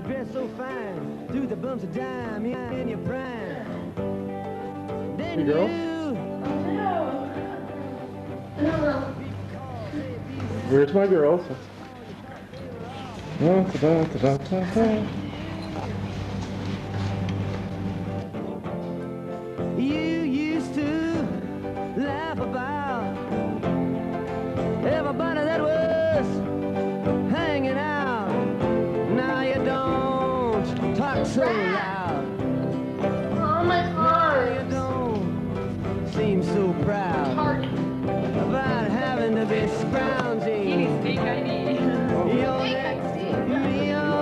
me dressed so fine, through the bumps of dime in your prime. Then hey, girl. Where's my girls? You used to laugh about everybody that was hanging out. Now you don't talk so loud. Oh my God. You don't seem so proud about having to be scrounging. You need steak ID. Your Steak next ID. meal.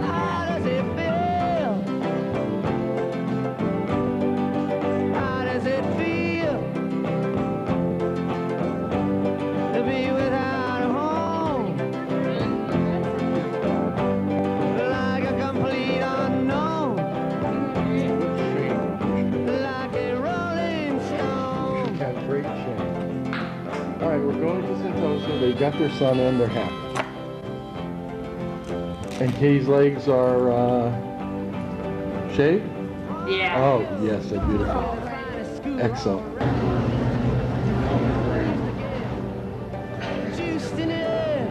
How does it feel? How does it feel to be without a home? Like a complete unknown, like a rolling stone. Got great shape. All right, we're going to Sentosa. They got their son in. They're happy. And Kay's legs are shaved? Yeah. Oh, yes, they're beautiful. Excellent. Juiced in it.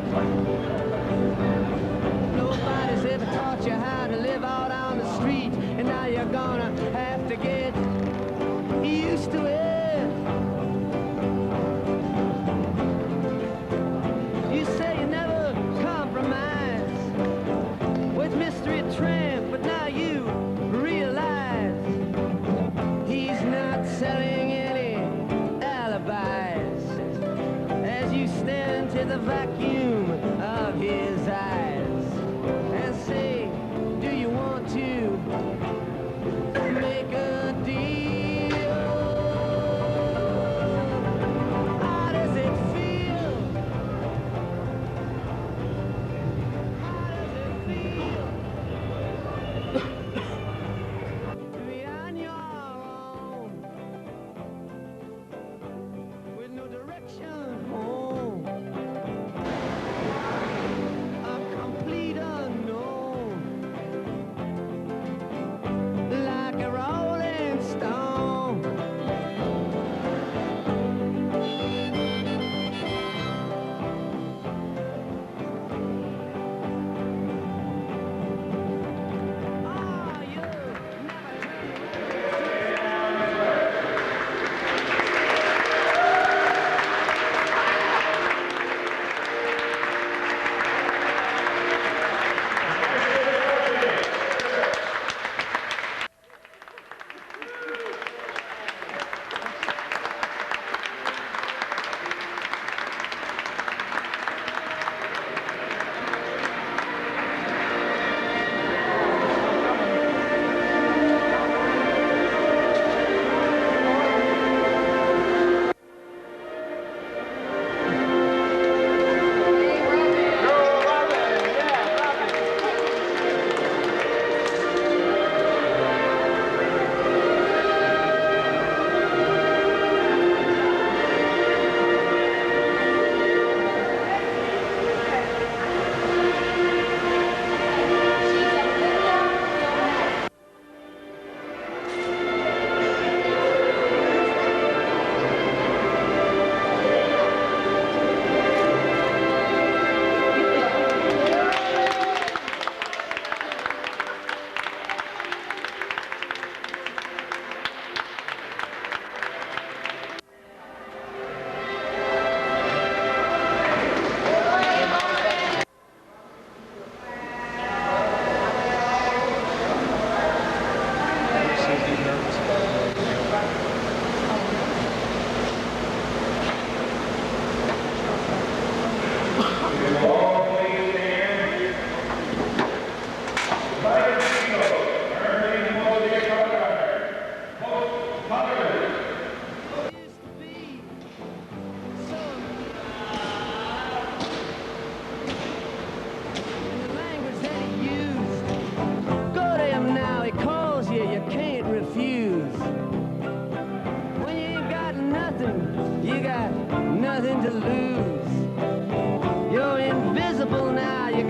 Nobody's ever taught you how to live out on the street, and now you're gonna have to get used to it. You say you never compromise with Mystery Tramp, but now you realize he's not selling any alibis as you stare into the vacuum of his eyes and say, do you want to make a deal? How does it feel? How does it feel to be on your own with no direction home? A complete unknown, like a rolling stone. Oh, you never turn nothing to lose. You're invisible now, you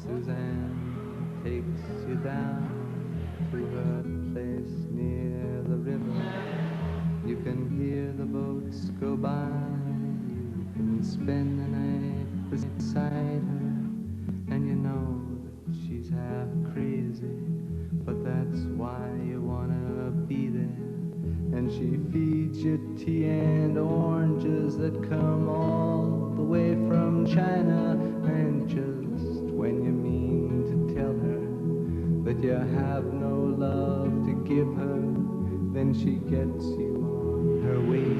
Suzanne takes you down to her place near the river. You can hear the boats go by. You can spend the night beside her. And you know that she's half crazy, but that's why you wanna be there. And she feeds you tea and oranges that come all the way from China. And just when you mean to tell her that you have no love to give her, then she gets you on her way.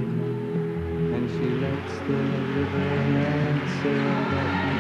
And she lets the river answer that you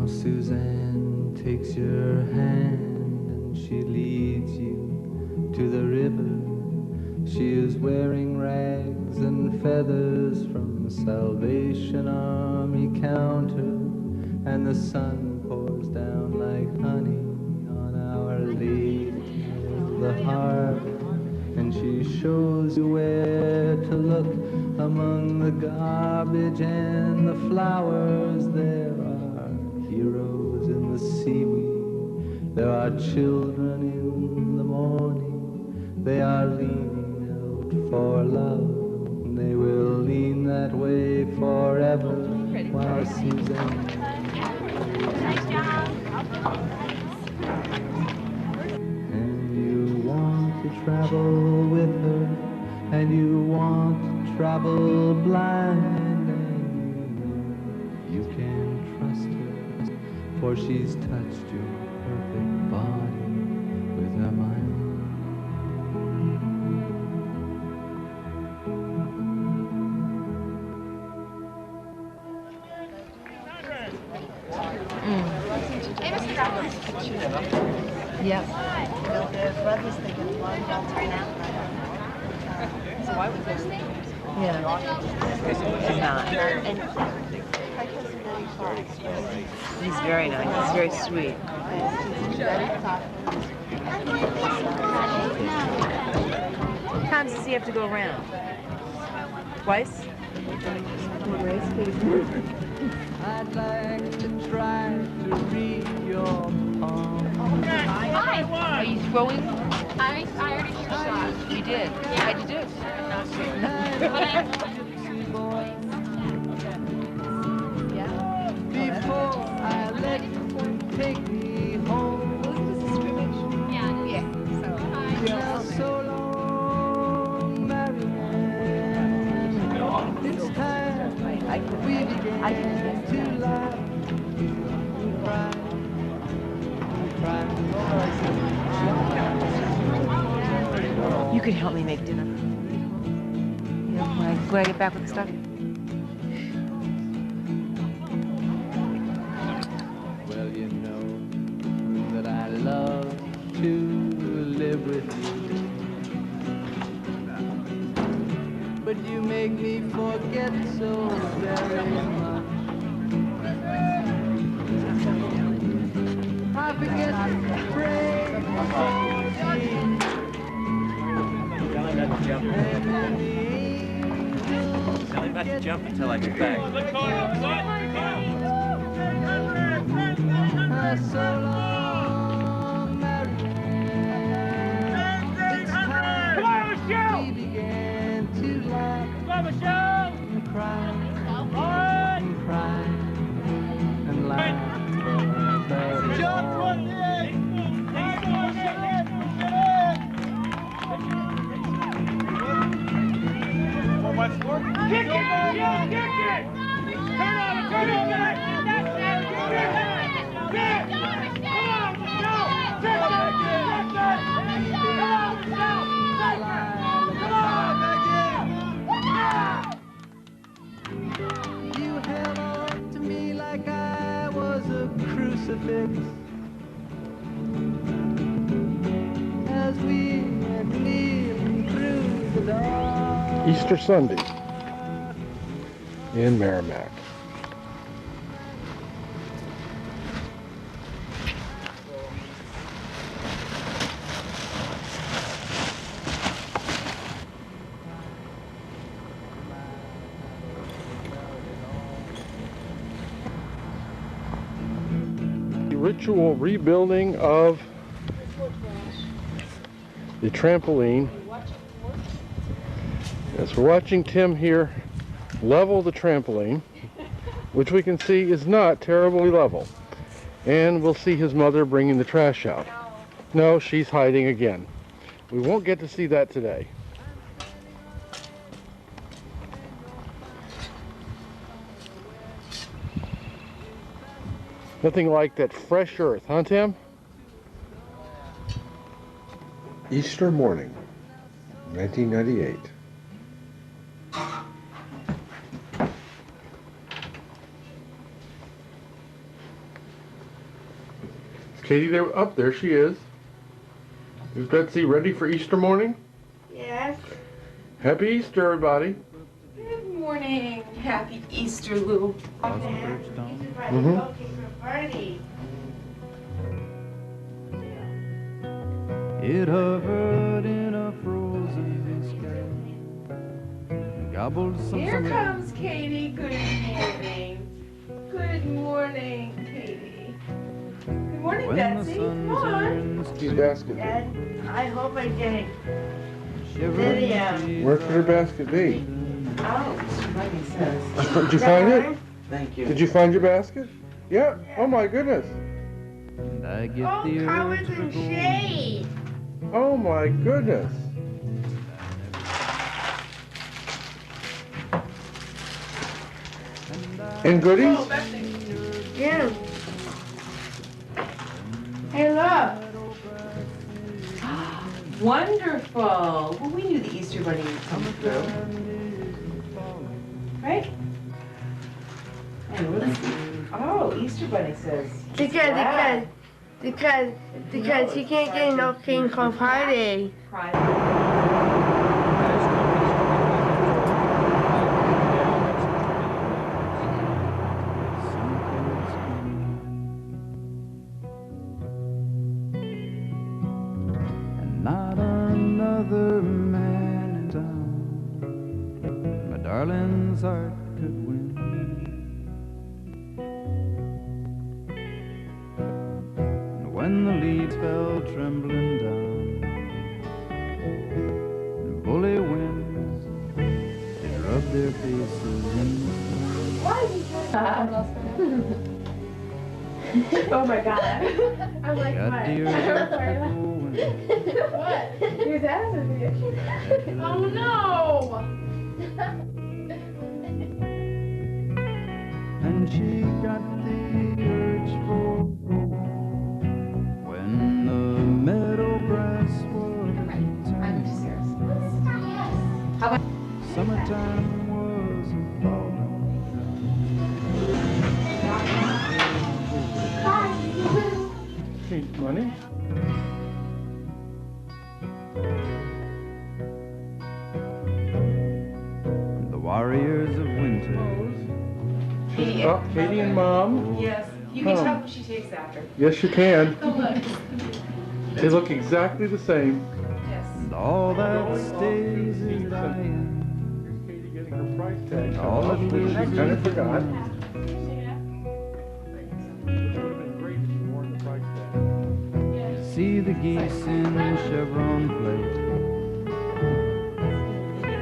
Suzanne takes your hand and she leads you to the river. She is wearing rags and feathers from Salvation Army counter, and the sun pours down like honey on Our Lady of the Harbor. And she shows you where to look among the garbage and the flowers. There are heroes in the seaweed. There are children in the morning. They are leaning out for love. And they will lean that way forever. While Suzanne. Nice job. And you want to travel with her, and you want to travel blind, and you can trust her, for she's touched your perfect body with her mind. Yep. Their brothers think of one adults right now. So why would this thing? Yeah. He's not. And Franco's very fast. He's very nice. He's very sweet. He's very thoughtful. How many times does he have to go around? Twice? I'd like to try to read your palm. Hi. Are you throwing? I already took a shot. You did. How'd you do? Yeah. Before I let you take me home. Yeah. So long, Marianne. It's time we begin to laugh. You could help me make dinner. When I get back with the stuff. Well, you know that I love to live with you. you make me forget so very much. I forget to pray before tea. And then the angels Tell him not to jump until I get back. are so long married. It's time we began to laugh and cry and cry and laugh. Kick it! Joe, kick it! Turn over, turn over! That's it! Come on, Joe! Take it! Come on, Joe! You held on to me like I was a crucifix as we went kneeling through the dark. Easter Sunday in Merrimack. The ritual rebuilding of the trampoline. Yes, we're watching Tim here level the trampoline, which we can see is not terribly level. And we'll see his mother bringing the trash out. No, she's hiding again. We won't get to see that today. Nothing like that fresh earth, huh, Tim? Easter morning, 1998. Katie, there, up there she is. Is Betsy ready for Easter morning? Yes. Happy Easter, everybody. Good morning. Happy Easter, Lou. Mhm. Okay, for party. It hovered in a frozen sky. Gobbled some Here summer. comes Katie. Good morning. Good morning, Katie. Good morning, When the Betsy. sun's Come on. in the sky, Basket. Dad, I hope I get it. shivering Lydia. trees Where could her basket be? Oh, Shirley says. Did you find it? Thank you. Did you find your basket? Yeah. Oh my goodness. and I get Oh, the colors urge to and go. shades. Oh my goodness. And goodies? Yeah. Hey, look. Wonderful. Well, we knew the Easter Bunny would come through. Right? And let's see. Oh, Easter Bunny says. Because he can't get no king for party. And not another man in town my darling's heart could win. And when the leaves fell trembling down and bully winds did rub their faces in the Oh my god. I'm like, got what? dear going. What? Your dad is here. Oh no! And she got the urge for when the meadow grass was I'm just serious. summertime was falling. Hey, money? warriors of winter. Oh, Katie and Mom. Yes. You can tell who she takes after. Yes, you can. Oh, look. They look exactly the same. Yes. And all that stays is dying. Here's Katie getting her price tag. All that She lives kind of is forgot. dying. It would have been great if you wore the price tag. See the geese in chevron plate,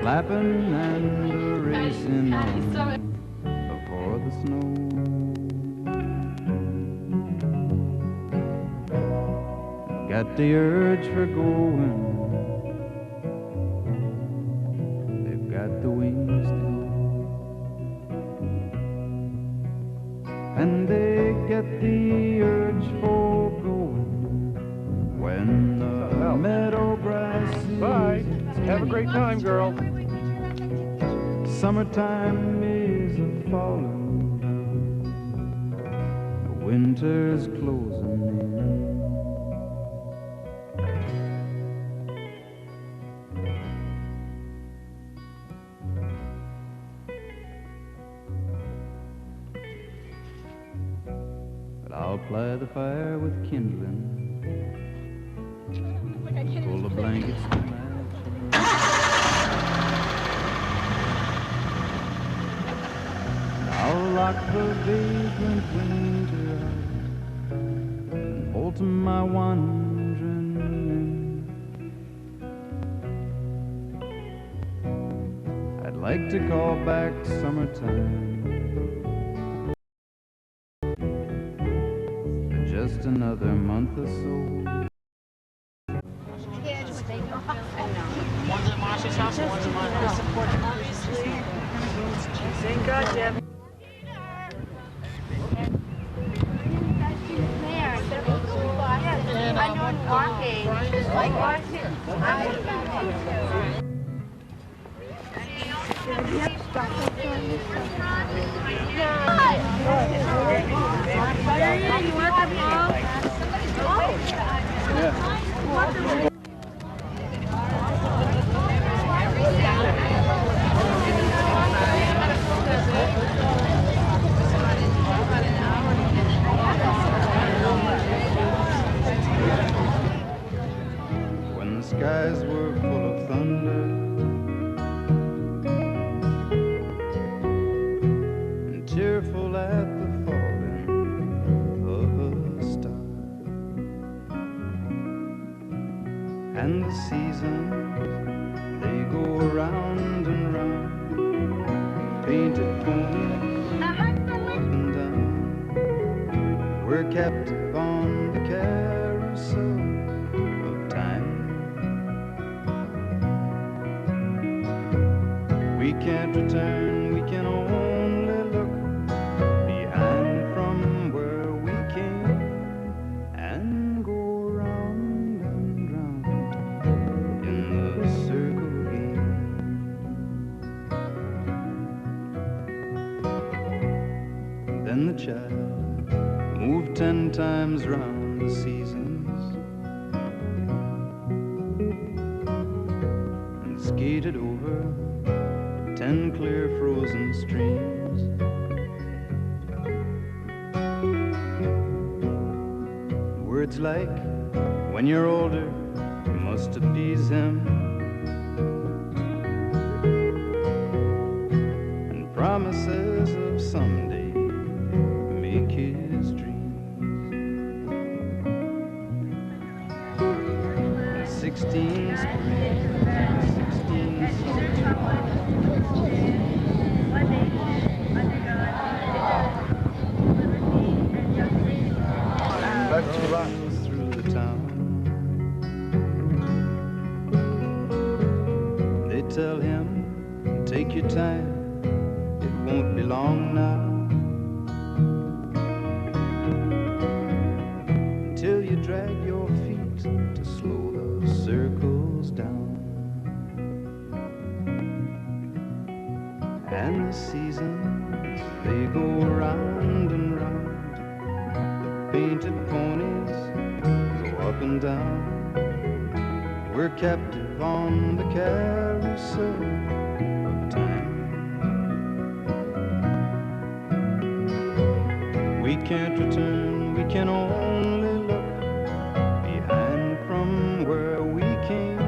flapping and racing on before the snow. Got the urge for going, they've got the wings to go, and they get the urge for going when the meadow grass is Bye. Have a great time, girl. summertime is a falling down, the winter's closing in. But I'll ply the fire with kindling, pull the blankets to match. I'll lock the vagrant winter out and bolt my wandering in. I'd like to call back summertime for just another month or so. One's at Marcia's house and one's at my house. Obviously. Thank God, Deb. I know it's walking. Like watching. When the skies were full of thunder and tearful at the falling of a star, and the seasons they go round and round, painted ponies up and down. We're captive on the carousel of time. We can't return, we can only look behind from where we came and go round and round in the circle game. Then the child moved 10 times round the seasons and skated over 10 clear frozen streams. Words like, when you're older, you must appease him, and promises of someday make his dreams. 16 spring, 16 summer. Back to rock through the town. They tell him, take your time, it won't be long now, until you drag your feet to slow the circles down. And the seasons, they go round and round, painted ponies go up and down. We're captive on the carousel of time. We can't return, we can only look behind from where we came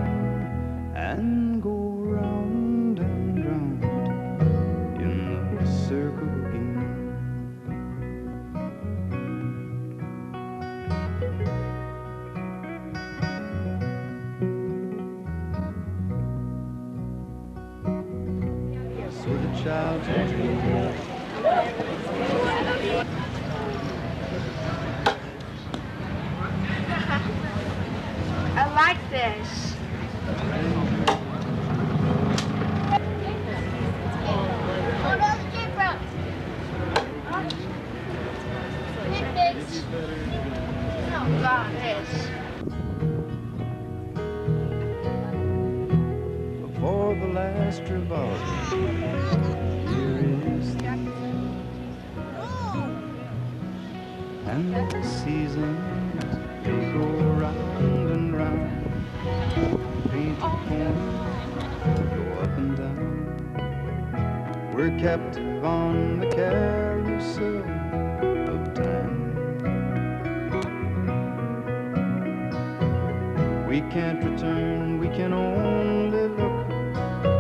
and go round and round in the circle again. So the child's I like this. Oh God, this. before the last revolver. Here is the and the seasons, they go round and round. Painted corners go up and down. We're captive on the carousel of time. We can't return, we can only look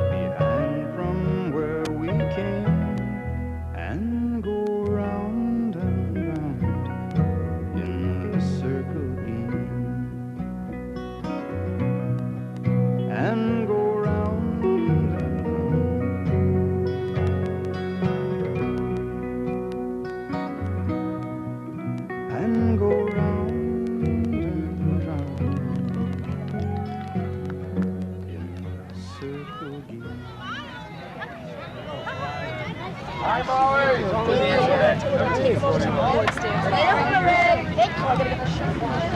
behind from where we came and go round and round in the circle again. And go round and round. And go round and round in the circle again. Hi, Molly.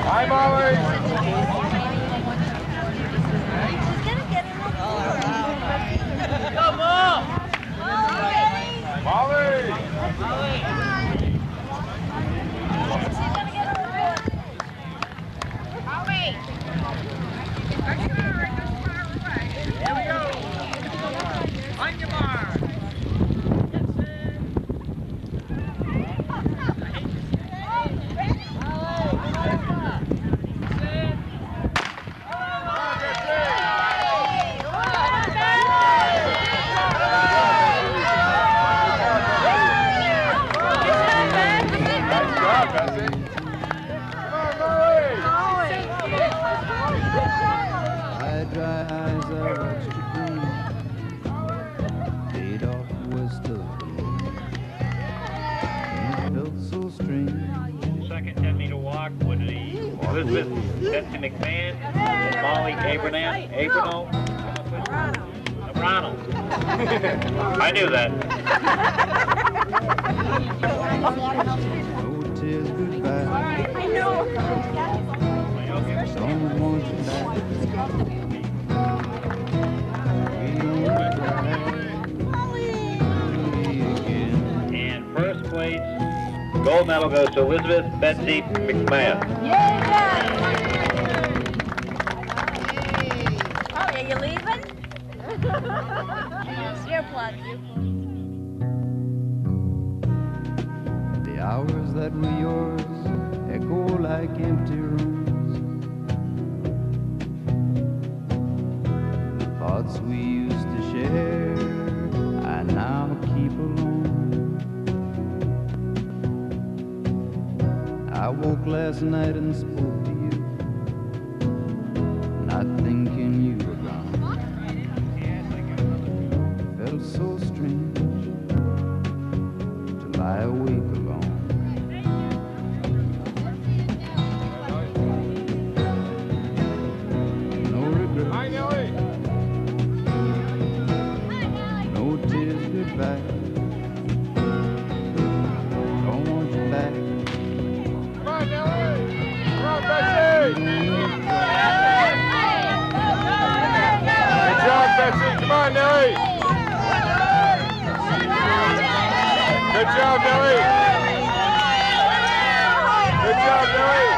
Hi, Molly. Come on. Molly. Here we go. On your mark. My dry eyes I watched you gleam, fade off west of the moon. It felt so strange. Second 10-meter walk would be Elizabeth Betsy McMahon and Molly Abrano. I knew that. No tears goodbye. I know. Don't want you back. We don't cry again. And first place, gold medal goes to Elizabeth Betsy McMahon. Oh, are you leaving? Your plug. The hours that were yours echo like empty rooms. The thoughts we used to share, I now keep alone. I woke last night and spoke to you, not thinking you were gone. Felt so strange to lie awake alone. No regrets, Hi, Nellie. no tears goodbye. Don't want you back. Come on, Nellie. Come on, Betsy. Good job, Betsy. Come on, Nellie. Good job, Nellie. Good job, Nellie.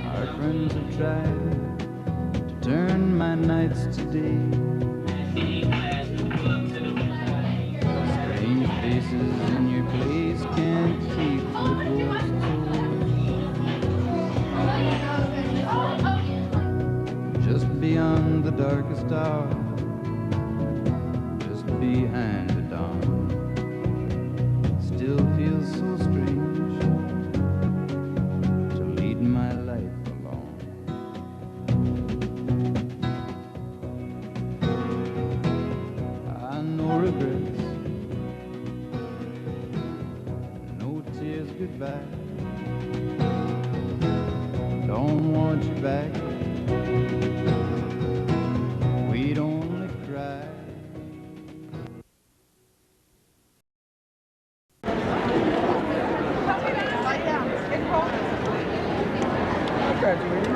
Our friends have tried to turn my nights to day. just beyond the darkest hour, just behind the dawn. Still feels so strange to lead my life alone. No regrets, no tears goodbye. Don't want you back. We'd only cry. Graduating.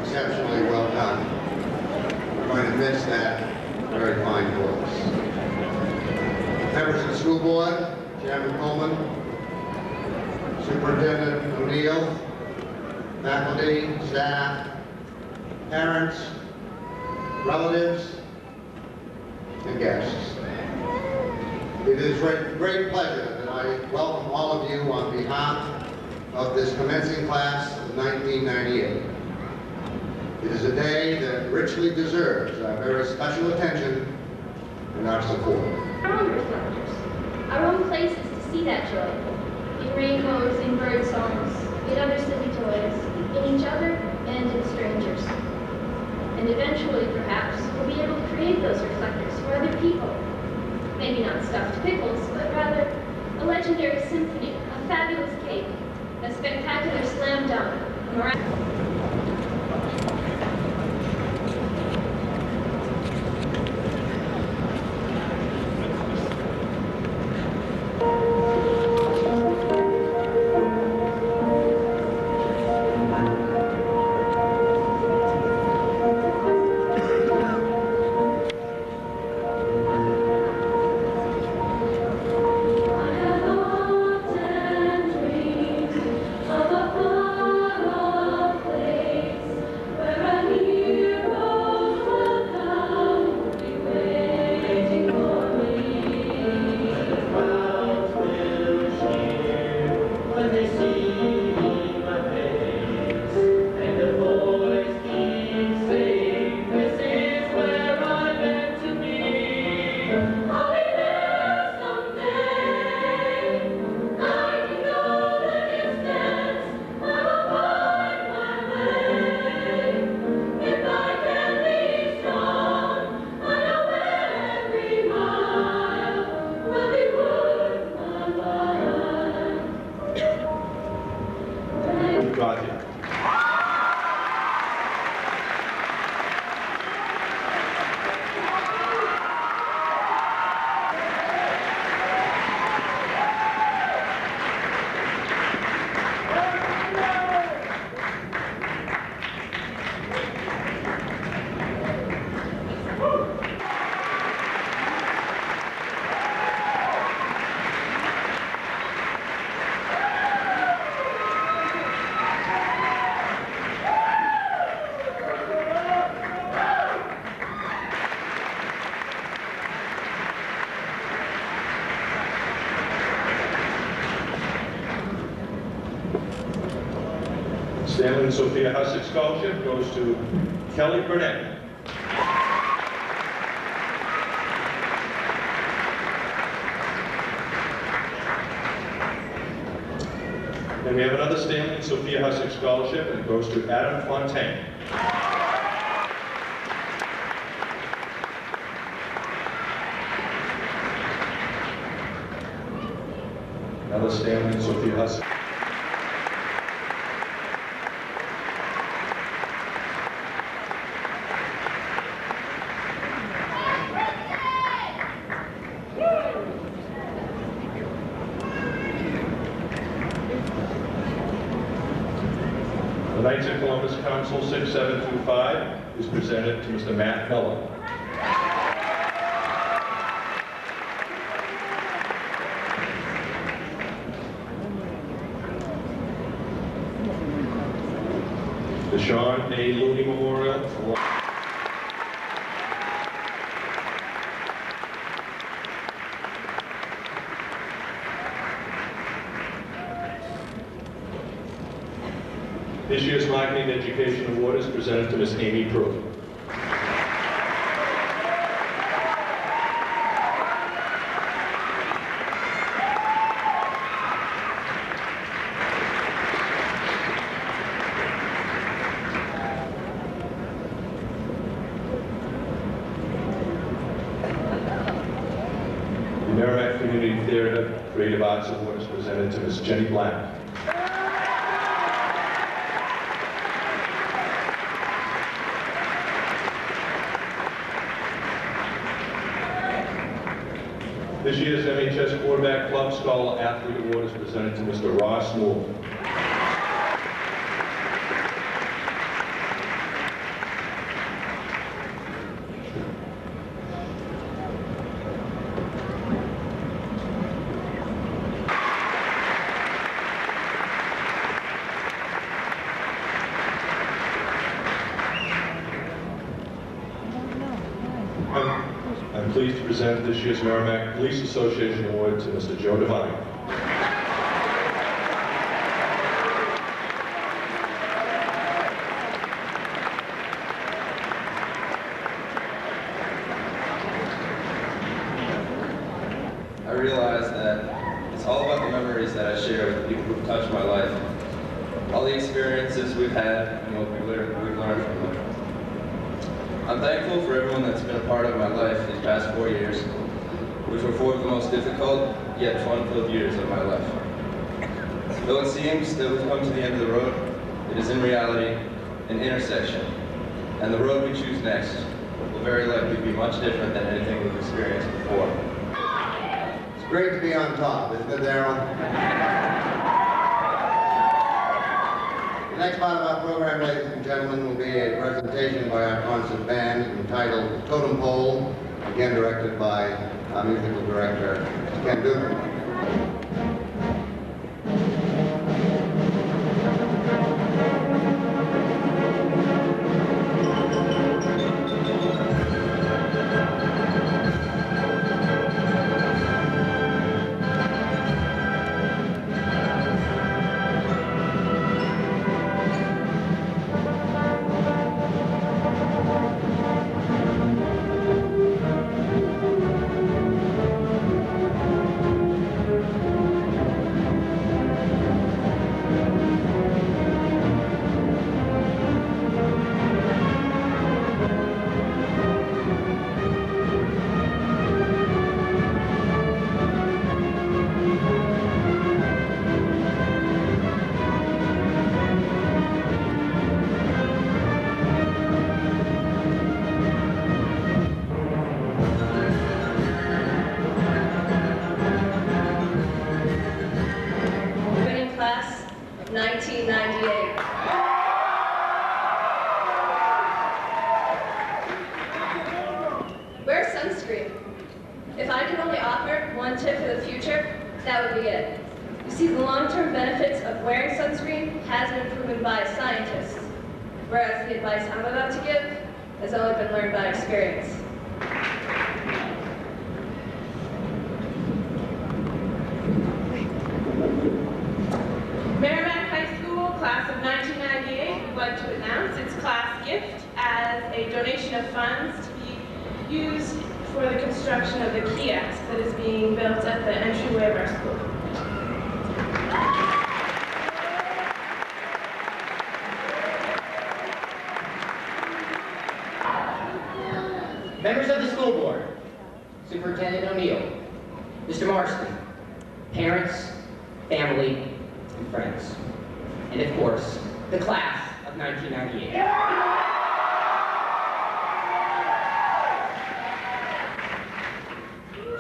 Exceptionally well done. We're going to miss that very fine voice. Members of the school board, Chairman Coleman, Superintendent O'Neill, faculty, staff, parents, relatives, and guests. It is with great pleasure that I welcome all of you on behalf of this commencing class of 1998. It is a day that richly deserves our very special attention and our support. Our own reflectors, our own places to see that joy, in rainbows, in bird songs, in other silly toys, in each other and in strangers. And eventually, perhaps, we'll be able to create those reflectors for other people. Maybe not stuffed pickles, but rather a legendary symphony, a fabulous cake, a spectacular slam dunk, a miraculous... Of a far off place. Stanley and Sophia Hussick Scholarship goes to Kelly Burnett. And we have another Stanley and Sophia Hussick Scholarship, and it goes to Adam Fontaine. Another Stanley and Sophia Hussick. The Knights of Columbus Council 6725 is presented to Mr. Matt Miller. The Sean A. Looney Memorial. This year's Marketing Education Award is presented to Ms. Amy Pruitt. The Merrimack Community Theater Creative Arts Award is presented to Ms. Jenny Black. This year's MHS Quarterback Club Scholar Athlete Award is presented to Mr. Ross Moore. I'm pleased to present this year's Merrimack Police Association Award to Mr. Joe Devine. I realize that it's all about the memories that I share with the people who've touched my life. All the experiences we've had and what we've learned from them. I'm thankful for everyone that's been a part of my life these past 4 years, which were 4 of the most difficult yet fun-filled years of my life. Though it seems that we've come to the end of the road, it is in reality an intersection, and the road we choose next will very likely be much different than anything we've experienced before. It's great to be on top, isn't it, Darryl? The next part of our program, ladies and gentlemen, will be a presentation by our concert band entitled Totem Pole, again directed by our musical director, Ken Dugan. Class of 1998. Wear sunscreen. If I could only offer one tip for the future, that would be it. You see, the long-term benefits of wearing sunscreen has been proven by scientists, whereas the advice I'm about to give has only been learned by experience. Merrimack High School, class of 1998. for the construction of the kiosk that is being built at the entryway of our school. Members of the school board, Superintendent O'Neill, Mr. Marston, parents, family, and friends, and of course, the class of 1998.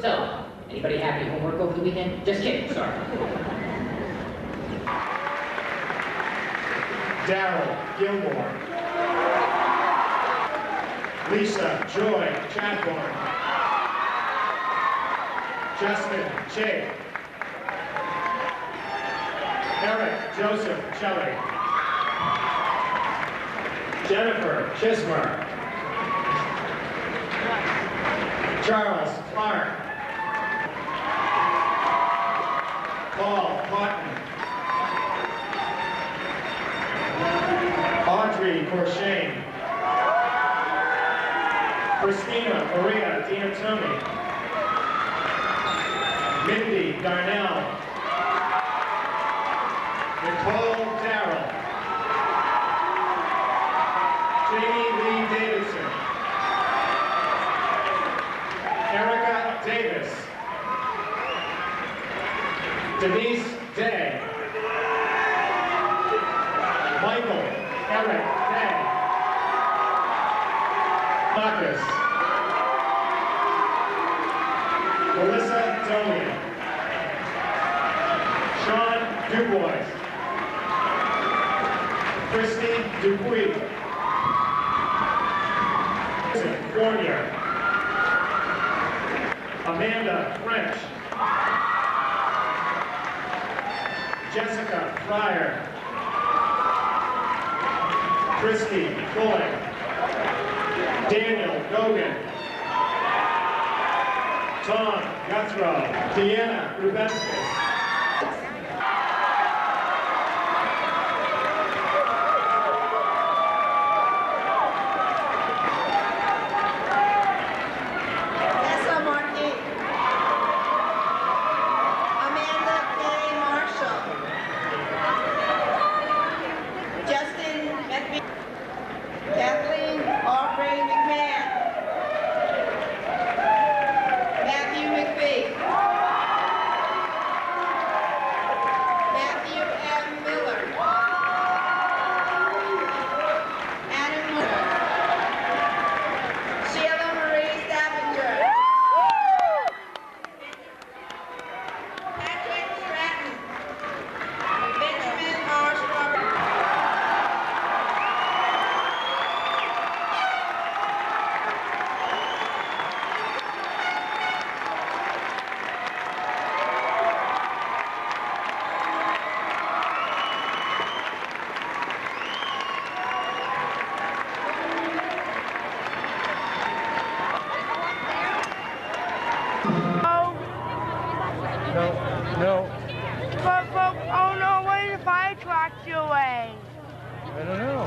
So, anybody have any homework over the weekend? Just kidding, sorry. Daryl Gilmore. Lisa Joy Chadbourne. Justin Che. Eric Joseph Shelley. Jennifer Kismer. Charles Clark. Paul Cotton. Audrey Corshane. Christina Maria D'Antoni. Mindy Darnell. Nicole Darrell. Jamie Lee Davidson. Erica Davis. Denise Day. Michael Eric Day. Marcus. Melissa Domian. Sean Dubois. Christy Dupuy. Fournier. Amanda French. Jessica Fryer. Christy Fuller. Daniel Gogan. Tom Guthrow. Deanna Rubenskus. Tessa Markey. Amanda K. Marshall. Justin McBee. Kathleen Aubrey McMahon. Matthew McBee. Matthew M. Miller. Anna Miller. Sheila Marie Stavanger. Patrick Stratton. Benjamin R. Strawberry. No, But, oh no, what if I attract you away? I don't know.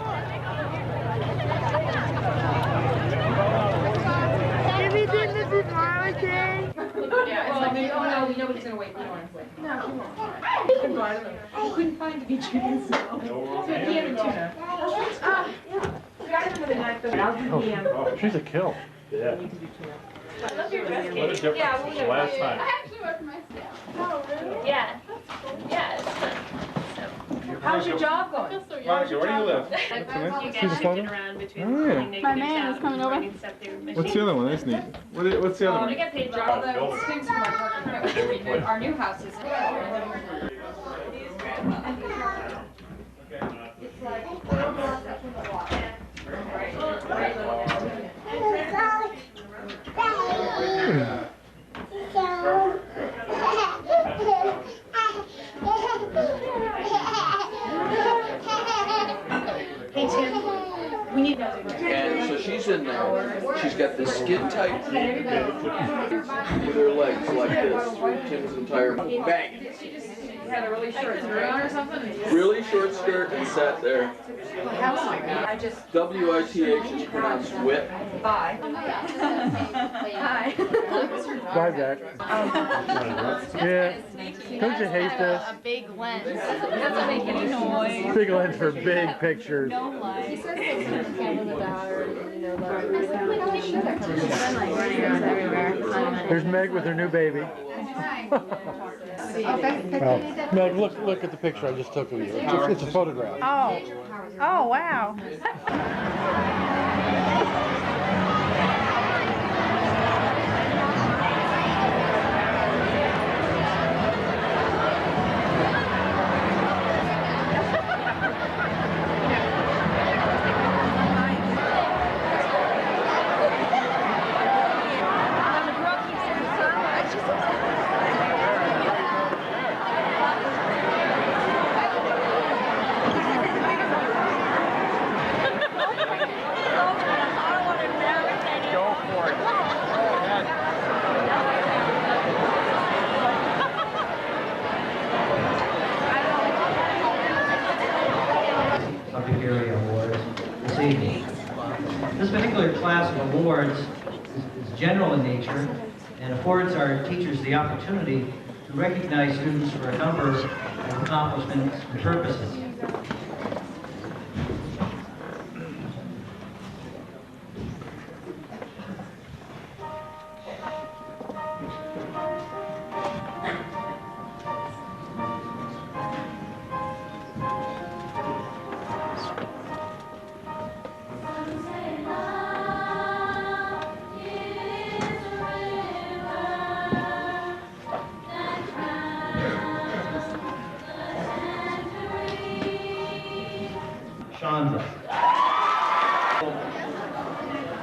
Did we think this is my thing? Yeah, well, no, nobody's gonna wait. We don't want to wait. No, we won't. I couldn't find the beach chickens. So he had a tuna. We got him for the night, but I'll do the Oh, she's a kill. Yeah. I love your dress, What a Katie. difference Yeah, since last time. I actually worked myself. Oh, really? Yeah. Yeah, it's fun. How's your job going? Monica, where do you live? You See the get photo? shifted around between Oh, yeah. pulling My negatives man out is coming and over. running stuff through machines. What's the other one? That's neat. What's the other I one? get paid Although drop. it stinks from my parking. Our new house is. Hey, Tim, we need those. And so she's in there. She's got this skin tight with her legs like this through Tim's entire bang. You had a really short skirt on or something? Really short skirt and sat there. I just... W-I-T-H is pronounced wit. Bye. Hi. Bye, Jack. Yeah. Don't you hate this? A big lens. Doesn't make any noise. Big lens for big pictures. No light. He says they can camera the daughter, you know, There's Meg with her new baby. Meg, look at the picture I just took of you. It's a photograph. Oh. Oh, wow. This particular class of awards is general in nature and affords our teachers the opportunity to recognize students for a number of accomplishments and purposes. Chandra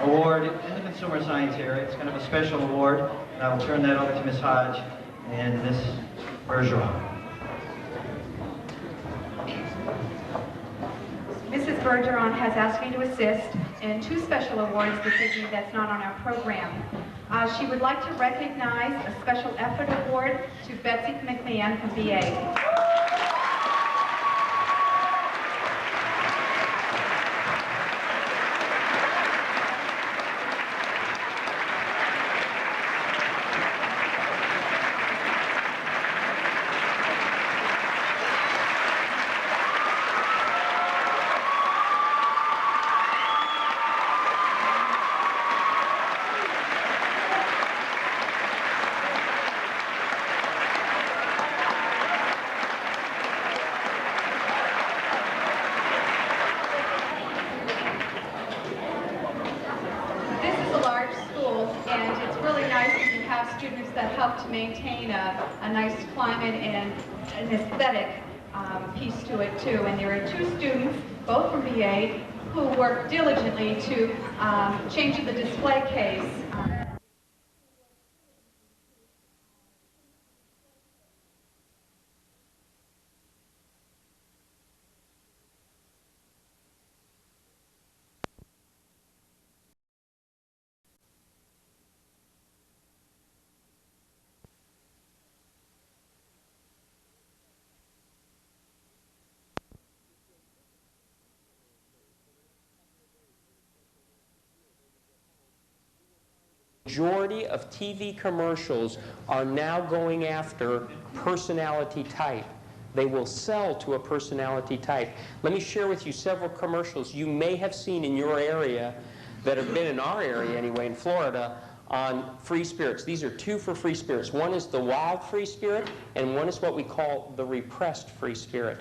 Award in the Consumer Science area. It's kind of a special award. And I will turn that over to Ms. Hodge and Ms. Bergeron. Mrs. Bergeron has asked me to assist in 2 special awards this evening that's not on our program. She would like to recognize a Special Effort Award to Betsy McMahon from VA. And it's really nice that you have students that help to maintain a nice climate and an aesthetic piece to it too. And there are 2 students, both from VA, who work diligently to change the display case. Majority of TV commercials are now going after personality type. They will sell to a personality type. Let me share with you several commercials you may have seen in your area that have been in our area anyway, in Florida, on free spirits. These are 2 for free spirits. One is the wild free spirit, and one is what we call the repressed free spirit.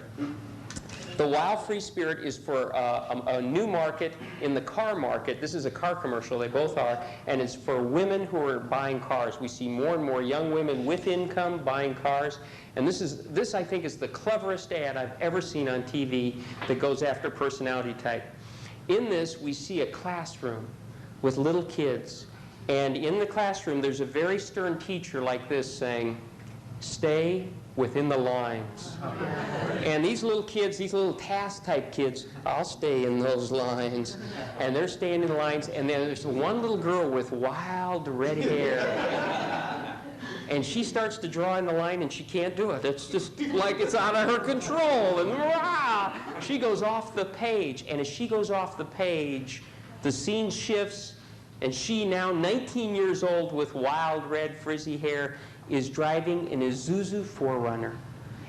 The wild free spirit is for a new market in the car market. This is a car commercial, they both are, and it's for women who are buying cars. We see more and more young women with income buying cars, and this I think is the cleverest ad I've ever seen on TV that goes after personality type. In this, we see a classroom with little kids, and in the classroom there's a very stern teacher like this saying, "Stay within the lines." And these little kids, these little task type kids, I'll stay in those lines. And they're staying in the lines, and then there's one little girl with wild red hair. And she starts to draw in the line, and she can't do it. It's just like it's out of her control. And rah! She goes off the page. And as she goes off the page, the scene shifts, and she, now 19 years old with wild red frizzy hair, is driving an Isuzu 4Runner.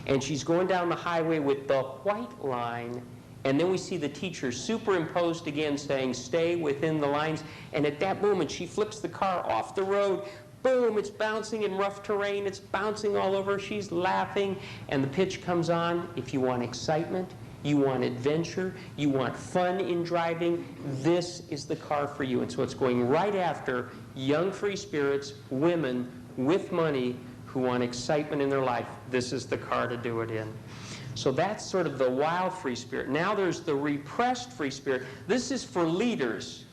And she's going down the highway with the white line. And then we see the teacher superimposed again saying, stay within the lines. And at that moment, she flips the car off the road. Boom, it's bouncing in rough terrain. It's bouncing all over. She's laughing. And the pitch comes on. If you want excitement, you want adventure, you want fun in driving, this is the car for you. And so it's going right after young free spirits, women with money who want excitement in their life. This is the car to do it in. So that's sort of the wild free spirit. Now there's the repressed free spirit. This is for leaders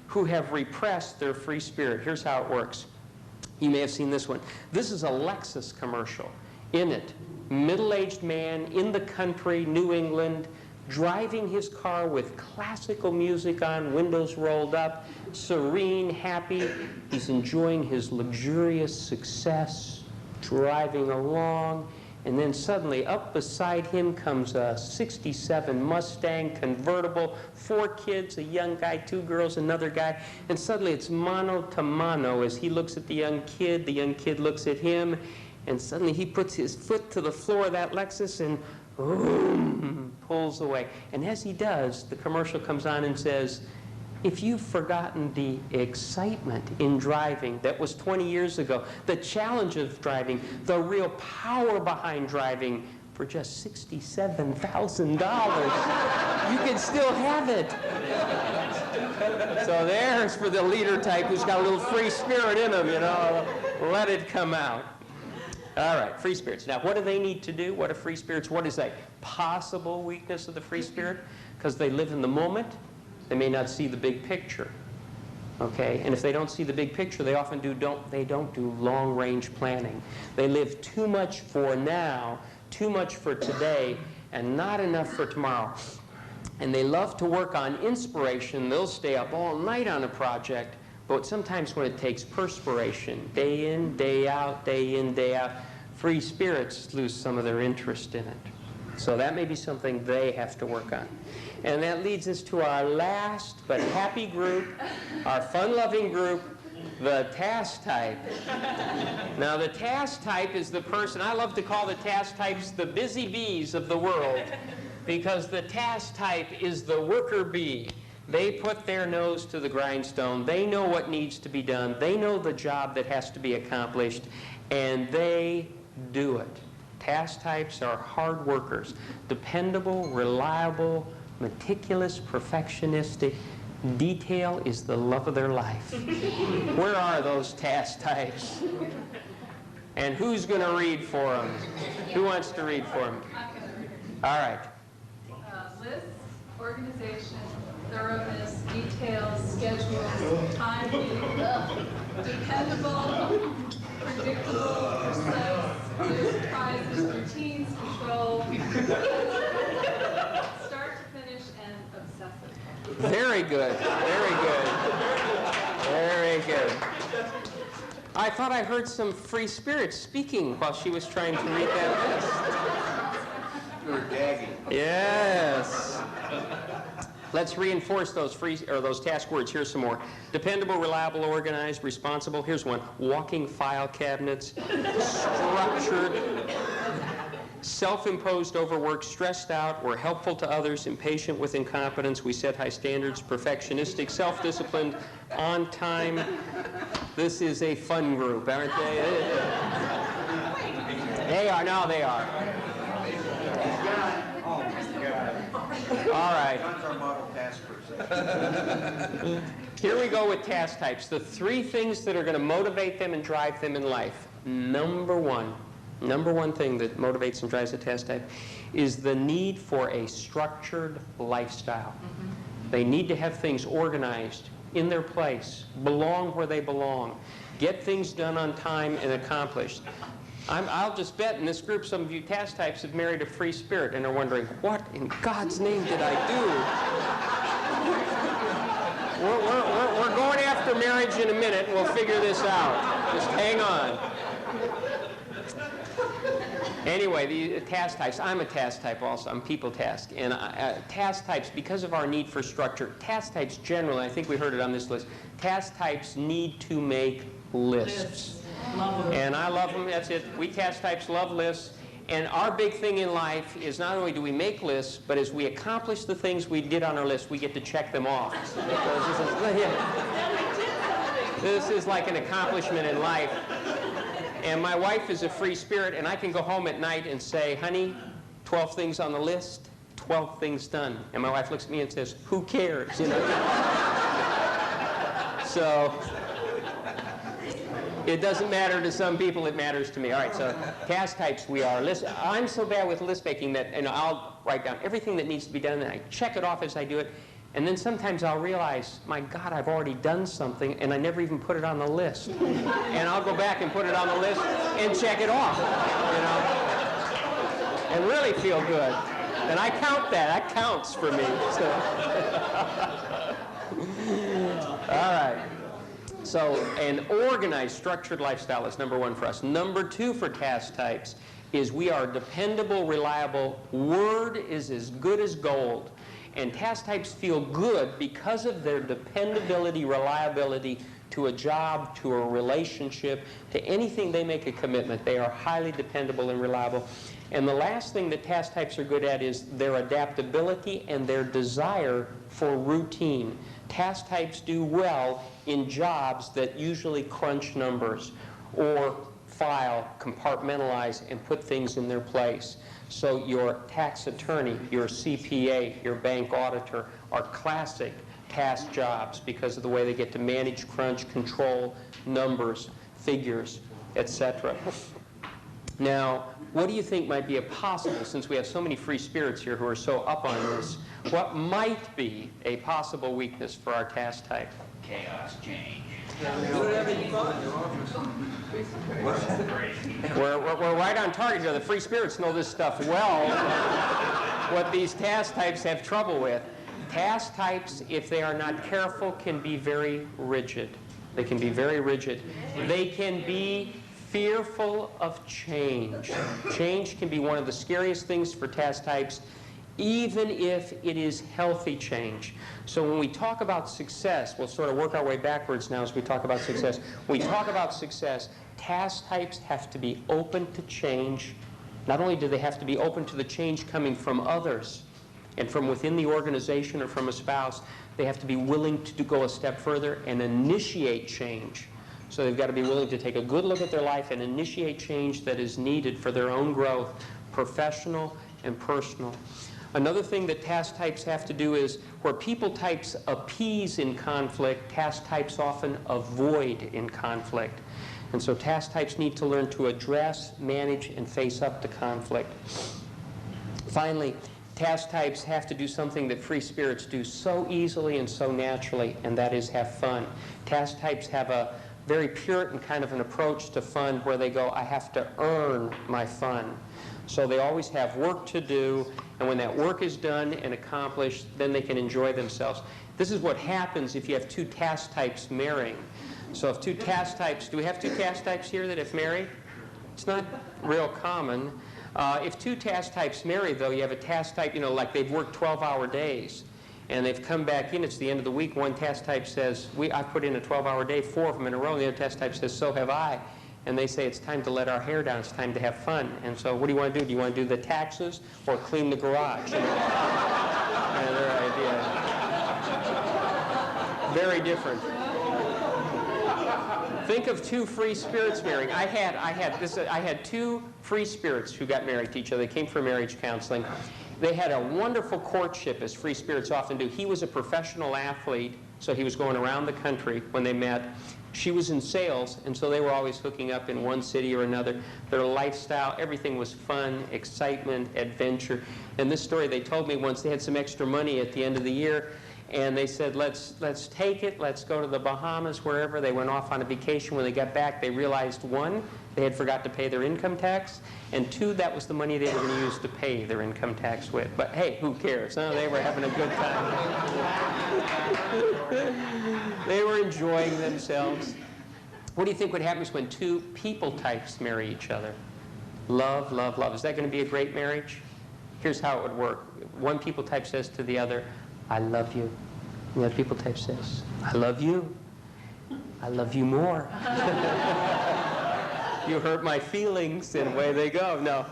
who have repressed their free spirit. Here's how it works. You may have seen this one. This is a Lexus commercial. In it, middle-aged man in the country, New England, driving his car with classical music on, windows rolled up, serene, happy. He's enjoying his luxurious success, driving along. And then suddenly, up beside him comes a '67 Mustang convertible, 4 kids, a young guy, 2 girls, another guy. And suddenly it's mano to mano as he looks at the young kid looks at him, and suddenly he puts his foot to the floor of that Lexus and boom, pulls away. And as he does, the commercial comes on and says, if you've forgotten the excitement in driving that was 20 years ago, the challenge of driving, the real power behind driving, for just $67,000, you can still have it. So there's for the leader type who's got a little free spirit in him, you know. Let it come out. All right, free spirits. Now, what do they need to do? What are free spirits? What is a possible weakness of the free spirit? Because they live in the moment. They may not see the big picture, okay? And if they don't see the big picture, they often don't do long-range planning. They live too much for now, too much for today, and not enough for tomorrow. And they love to work on inspiration. They'll stay up all night on a project, but sometimes when it takes perspiration, day in, day out, free spirits lose some of their interest in it. So that may be something they have to work on. And that leads us to our last but happy group, our fun-loving group, the task type. Now, the task type is the person, I love to call the task types the busy bees of the world, because the task type is the worker bee. They put their nose to the grindstone. They know what needs to be done. They know the job that has to be accomplished, and they do it. Task types are hard workers, dependable, reliable, meticulous, perfectionistic. Detail is the love of their life. Where are those task types? And who's going to read for them? Who wants to read for them? All right. Lists, organization, thoroughness, details, schedules, timing, dependable, predictable, precise, clear surprises, routines, control, start to finish, and obsessive. Very good. Very good. Very good. I thought I heard some free spirits speaking while she was trying to read that list. You were gagging. Yes. Let's reinforce those those task words. Here's some more. Dependable, reliable, organized, responsible. Here's one. Walking file cabinets. Structured. Self-imposed overwork, stressed out, we're helpful to others, impatient with incompetence, we set high standards, perfectionistic, self-disciplined, on time. This is a fun group, aren't they? They are, no, they are. All right. Here we go with task types. The 3 things that are going to motivate them and drive them in life. Number one thing that motivates and drives a task type is the need for a structured lifestyle. They need to have things organized, in their place, belong where they belong, get things done on time and accomplished. I'll just bet in this group some of you task types have married a free spirit and are wondering, what in God's name did I do? We're going after marriage in a minute and we'll figure this out. Just hang on. Anyway, the task types. I'm a task type also. I'm people task. And task types, because of our need for structure, task types generally, I think we heard it on this list, task types need to make lists. And I love them. That's it. We task types love lists. And our big thing in life is not only do we make lists, but as we accomplish the things we did on our list, we get to check them off. This is like an accomplishment in life. And my wife is a free spirit, and I can go home at night and say, honey, 12 things on the list, 12 things done. And my wife looks at me and says, who cares? You know? So it doesn't matter to some people, it matters to me. All right, so task types we are. I'm so bad with list making that I'll write down everything that needs to be done, and I check it off as I do it. And then sometimes I'll realize, my God, I've already done something, and I never even put it on the list. And I'll go back and put it on the list and check it off, you know, and really feel good. And I count that. That counts for me. So. All right. So an organized, structured lifestyle is number one for us. Number two for task types is we are dependable, reliable. Word is as good as gold. And task types feel good because of their dependability, reliability to a job, to a relationship, to anything they make a commitment. They are highly dependable and reliable. And the last thing that task types are good at is their adaptability and their desire for routine. Task types do well in jobs that usually crunch numbers or file, compartmentalize, and put things in their place. So your tax attorney, your CPA, your bank auditor are classic task jobs because of the way they get to manage, crunch, control, numbers, figures, etc. Now, what do you think might be a possible, since we have so many free spirits here who are so up on this, what might be a possible weakness for our task type? Chaos change. We're right on target here. The free spirits know this stuff well. What these task types have trouble with. Task types, if they are not careful, can be very rigid. They can be very rigid. They can be fearful of change. Change can be one of the scariest things for task types, even if it is healthy change. So when we talk about success, we'll sort of work our way backwards now as we talk about success. When we talk about success, task types have to be open to change. Not only do they have to be open to the change coming from others and from within the organization or from a spouse, they have to be willing to go a step further and initiate change. So they've got to be willing to take a good look at their life and initiate change that is needed for their own growth, professional and personal. Another thing that task types have to do is where people types appease in conflict, task types often avoid in conflict. And so task types need to learn to address, manage, and face up to conflict. Finally, task types have to do something that free spirits do so easily and so naturally, and that is have fun. Task types have a very Puritan kind of an approach to fun where they go, I have to earn my fun. So they always have work to do, and when that work is done and accomplished, then they can enjoy themselves. This is what happens if you have two task types marrying. So if two task types, do we have two task types here that have married? It's not real common. If two task types marry, though, you have a task type, like they've worked 12-hour days, and they've come back in, it's the end of the week, one task type says, I put in a 12-hour day, 4 of them in a row, and the other task type says, so have I. And they say, it's time to let our hair down, it's time to have fun. And so what do you want to do? Do you want to do the taxes or clean the garage? Their idea. Very different. Think of two free spirits marrying. I had two free spirits who got married to each other. They came for marriage counseling. They had a wonderful courtship, as free spirits often do. He was a professional athlete, so he was going around the country when they met. She was in sales, and so they were always hooking up in one city or another. Their lifestyle, everything was fun, excitement, adventure. And this story they told me once, they had some extra money at the end of the year, and they said, let's take it, let's go to the Bahamas, wherever. They went off on a vacation. When they got back, they realized, one, they had forgot to pay their income tax, and two, that was the money they were going to use to pay their income tax with. But hey, who cares? Huh? They were having a good time. They were enjoying themselves. What do you think would happen when two people types marry each other? Love, love, love. Is that going to be a great marriage? Here's how it would work. One people type says to the other, I love you. And the other people type says, I love you. I love you more. You hurt my feelings, and away they go. No.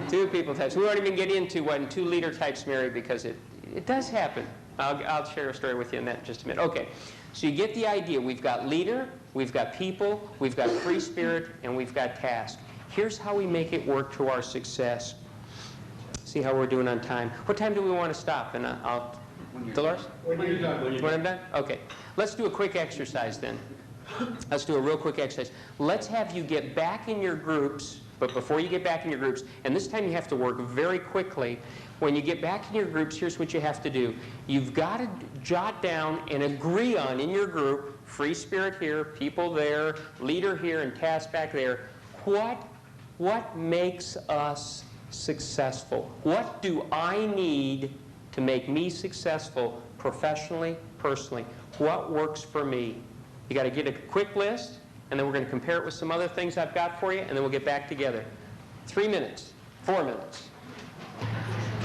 Two people types. We won't even get into when two leader types marry, because it does happen. I'll share a story with you in that in just a minute. Okay, so you get the idea. We've got leader, we've got people, we've got free spirit, and we've got task. Here's how we make it work to our success. See how we're doing on time. What time do we want to stop? And Dolores? When you're done. When I'm done? Okay. Let's do a quick exercise then. Let's do a real quick exercise. Let's have you get back in your groups, but before you get back in your groups, and this time you have to work very quickly. When you get back in your groups, here's what you have to do. You've got to jot down and agree on in your group, free spirit here, people there, leader here, and task back there, what makes us successful? What do I need to make me successful professionally, personally? What works for me? You got to get a quick list, and then we're going to compare it with some other things I've got for you, and then we'll get back together. 3 minutes, 4 minutes.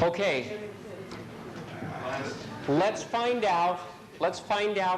Okay. Let's find out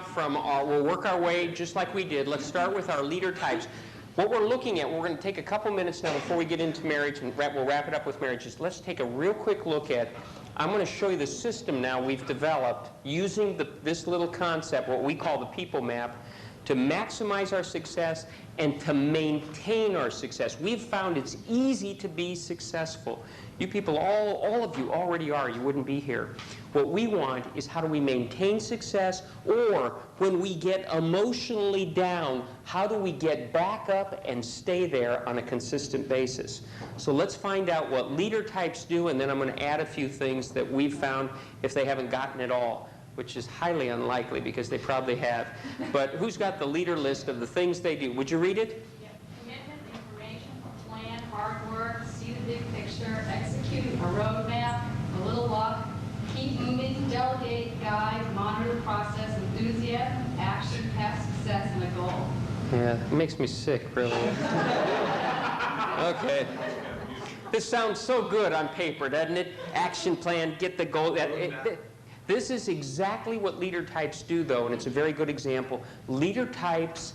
from we'll work our way just like we did. Let's start with our leader types. What we're looking at, we're going to take a couple minutes now before we get into marriage, and we'll wrap it up with marriages. Let's take a real quick look at, I'm going to show you the system now we've developed using this little concept, what we call the people map, to maximize our success and to maintain our success. We've found it's easy to be successful. You people, all of you already are. You wouldn't be here. What we want is how do we maintain success, or when we get emotionally down, how do we get back up and stay there on a consistent basis? So let's find out what leader types do, and then I'm going to add a few things that we've found if they haven't gotten it all, which is highly unlikely because they probably have. But who's got the leader list of the things they do? Would you read it? Yeah. Commitment, information, plan, hard work, see the big picture, execute a roadmap, a little luck, keep moving, delegate, guide, monitor the process, enthusiasm, action, path, success, and a goal. Yeah, it makes me sick, really. Okay. This sounds so good on paper, doesn't it? Action plan, get the goal. This is exactly what leader types do, though, and it's a very good example. Leader types,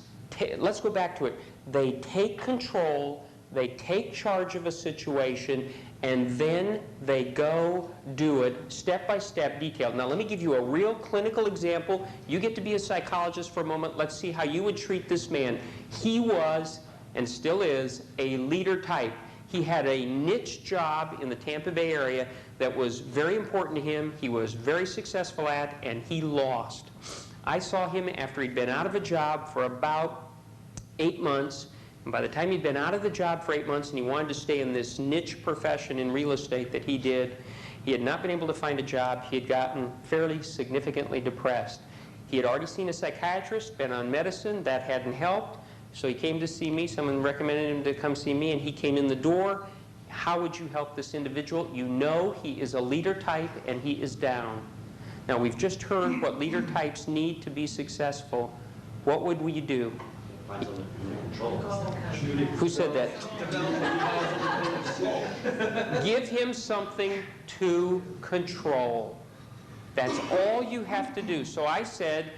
let's go back to it. They take control, they take charge of a situation, and then they go do it step by step, detailed. Now, let me give you a real clinical example. You get to be a psychologist for a moment. Let's see how you would treat this man. He was, and still is, a leader type. He had a niche job in the Tampa Bay area that was very important to him, he was very successful at, and he lost. I saw him after he'd been out of a job for about 8 months, and by the time he'd been out of the job for 8 months and he wanted to stay in this niche profession in real estate that he did, he had not been able to find a job. He had gotten fairly significantly depressed. He had already seen a psychiatrist, been on medicine, that hadn't helped, so he came to see me. Someone recommended him to come see me, and he came in the door. How would you help this individual? You know he is a leader type and he is down. Now, we've just heard what leader types need to be successful. What would we do? Who said that? Give him something to control. That's all you have to do. So I said,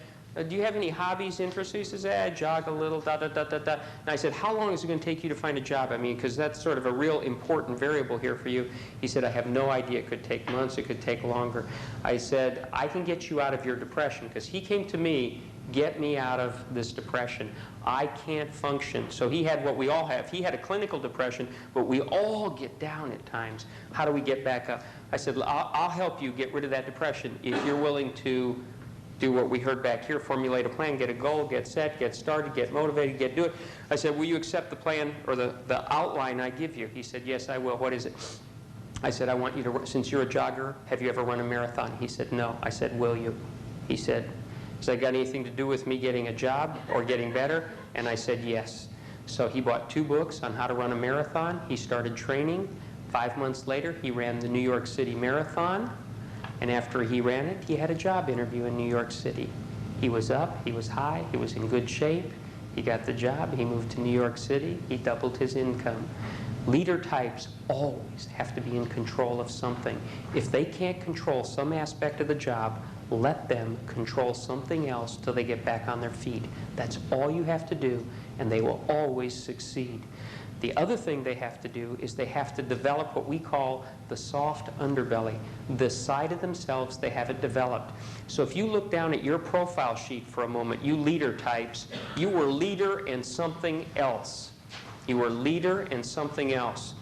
do you have any hobbies, interests? He says, I jog a little, And I said, how long is it going to take you to find a job? I mean, because that's sort of a real important variable here for you. He said, I have no idea. It could take months. It could take longer. I said, I can get you out of your depression, because he came to me, get me out of this depression. I can't function. So he had what we all have. He had a clinical depression, but we all get down at times. How do we get back up? I said, I'll help you get rid of that depression if you're willing to do what we heard back here, formulate a plan, get a goal, get set, get started, get motivated, do it. I said, will you accept the plan or the outline I give you? He said, yes, I will. What is it? I said, I want you to, since you're a jogger, have you ever run a marathon? He said, no. I said, will you? He said, has that got anything to do with me getting a job or getting better? And I said, yes. So he bought 2 books on how to run a marathon. He started training. 5 months later, he ran the New York City Marathon. And after he ran it, he had a job interview in New York City. He was up, he was high, he was in good shape. He got the job, he moved to New York City, he doubled his income. Leader types always have to be in control of something. If they can't control some aspect of the job, let them control something else till they get back on their feet. That's all you have to do, and they will always succeed. The other thing they have to do is they have to develop what we call the soft underbelly, the side of themselves they haven't developed. So if you look down at your profile sheet for a moment, you leader types, you were leader and something else. You were leader and something else.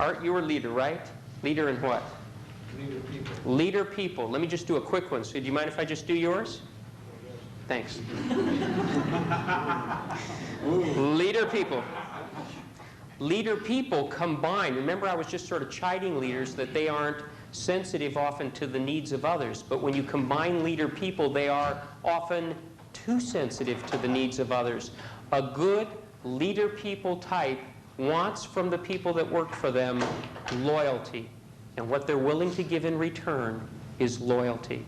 Art, you were leader, right? Leader in what? Leader people. Leader people. Let me just do a quick one. So do you mind if I just do yours? Thanks. Leader people. Leader people combine. Remember, I was just sort of chiding leaders that they aren't sensitive often to the needs of others. But when you combine leader people, they are often too sensitive to the needs of others. A good leader people type wants from the people that work for them loyalty. And what they're willing to give in return is loyalty.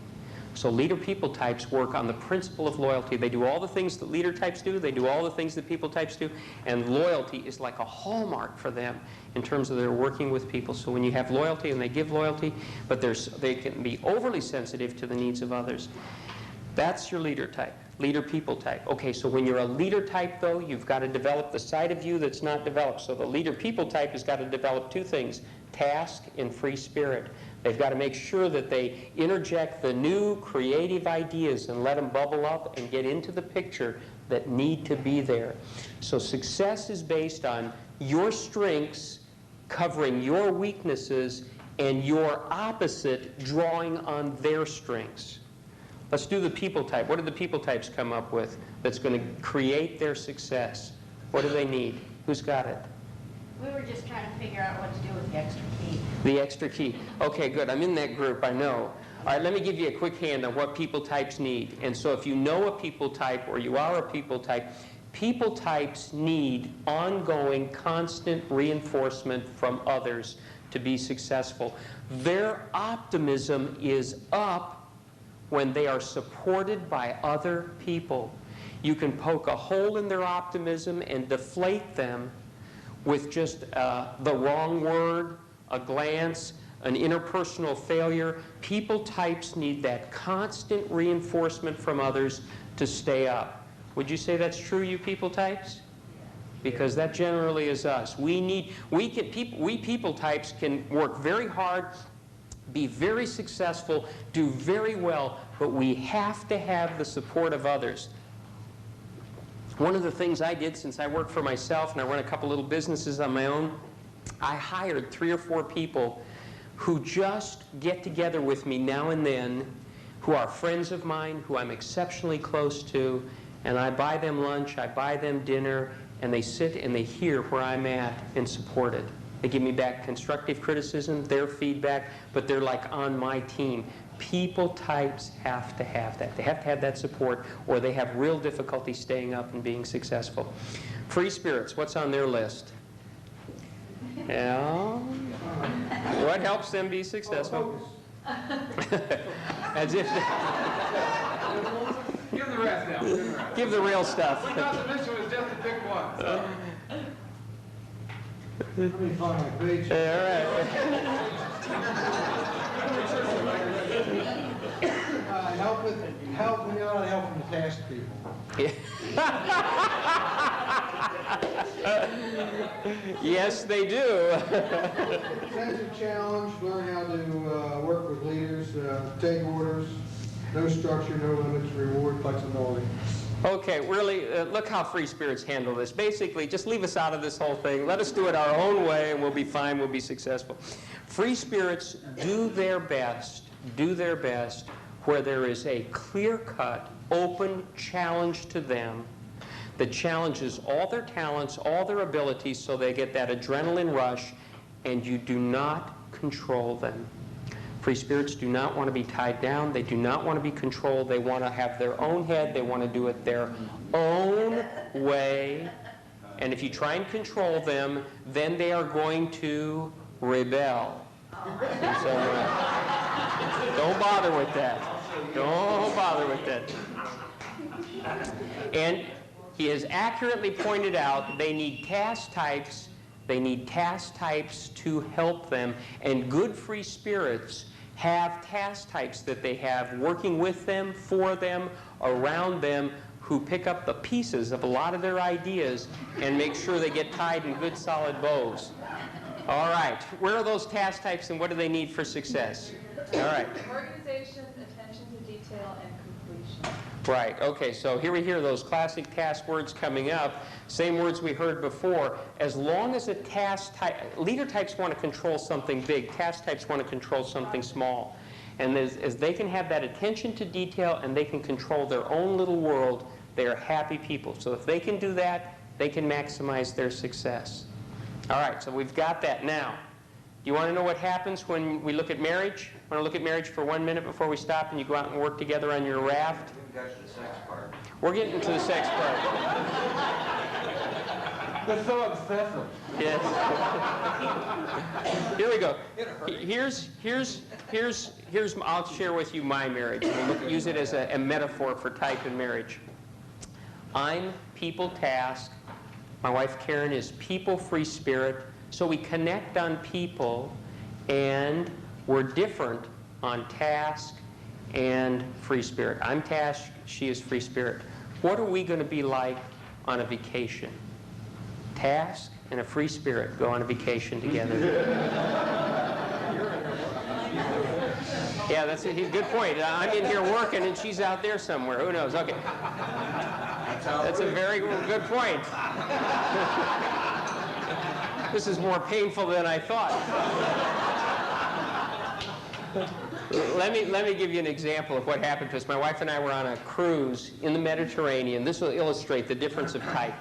So leader people types work on the principle of loyalty. They do all the things that leader types do. They do all the things that people types do. And loyalty is like a hallmark for them in terms of their working with people. So when you have loyalty and they give loyalty, but they can be overly sensitive to the needs of others. That's your leader type, leader people type. Okay, so when you're a leader type, though, you've got to develop the side of you that's not developed. So the leader people type has got to develop two things, task and free spirit. They've got to make sure that they interject the new creative ideas and let them bubble up and get into the picture that need to be there. So success is based on your strengths covering your weaknesses and your opposite drawing on their strengths. Let's do the people type. What did the people types come up with that's going to create their success? What do they need? Who's got it? We were just trying to figure out what to do with the extra key. The extra key. Okay, good. I'm in that group, I know. All right, let me give you a quick hand on what people types need. And so if you know a people type or you are a people types need ongoing, constant reinforcement from others to be successful. Their optimism is up when they are supported by other people. You can poke a hole in their optimism and deflate them with just the wrong word, a glance, an interpersonal failure. People types need that constant reinforcement from others to stay up. Would you say that's true, you people types? Because that generally is us. We people types can work very hard, be very successful, do very well, but we have to have the support of others. One of the things I did since I worked for myself and I run a couple little businesses on my own, I hired 3 or 4 people who just get together with me now and then, who are friends of mine, who I'm exceptionally close to, and I buy them lunch, I buy them dinner, and they sit and they hear where I'm at and support it. They give me back constructive criticism, their feedback, but they're like on my team. People types have to have that. They have to have that support or they have real difficulty staying up and being successful. Free spirits, what's on their list? Yeah. What helps them be successful? As if Give the rest now. Give the real stuff. We thought the mission was just to pick one. So. Let me find my page. Help when you ought to help them to task people. Yes, they do. Sense of challenge, learn how to work with leaders, take orders, no structure, no limits, reward flexibility. Okay, really, look how free spirits handle this. Basically, just leave us out of this whole thing. Let us do it our own way, and we'll be fine, we'll be successful. Free spirits do their best where there is a clear-cut, open challenge to them that challenges all their talents, all their abilities, so they get that adrenaline rush, and you do not control them. Free spirits do not want to be tied down. They do not want to be controlled. They want to have their own head. They want to do it their own way. And if you try and control them, then they are going to rebel. So, don't bother with that. Don't bother with that. And He has accurately pointed out they need task types. They need task types to help them. And good free spirits have task types that they have working with them, for them, around them, who pick up the pieces of a lot of their ideas and make sure they get tied in good solid bows. All right, where are those task types and what do they need for success? All right. Organization, attention to detail, and completion. Right, okay, so here we hear those classic task words coming up, same words we heard before. As long as a task type, leader types want to control something big, task types want to control something small. And as they can have that attention to detail and they can control their own little world, they are happy people. So if they can do that, they can maximize their success. All right, so we've got that now. Do you want to know what happens when we look at marriage? Want to look at marriage for 1 minute before we stop and you go out and work together on your raft? We got to the sex part. We're getting to the sex part. That's so obsessive. Yes. Here we go. I'll share with you my marriage. We'll use it as a metaphor for type in marriage. I'm people task. My wife Karen is people free spirit. So we connect on people and we're different on task and free spirit. I'm task, she is free spirit. What are we going to be like on a vacation? Task and a free spirit go on a vacation together. Yeah, that's a good point. I'm in here working and she's out there somewhere. Who knows? Okay. That's a very good point. This is more painful than I thought. Let me give you an example of what happened to us. My wife and I were on a cruise in the Mediterranean. This will illustrate the difference of type.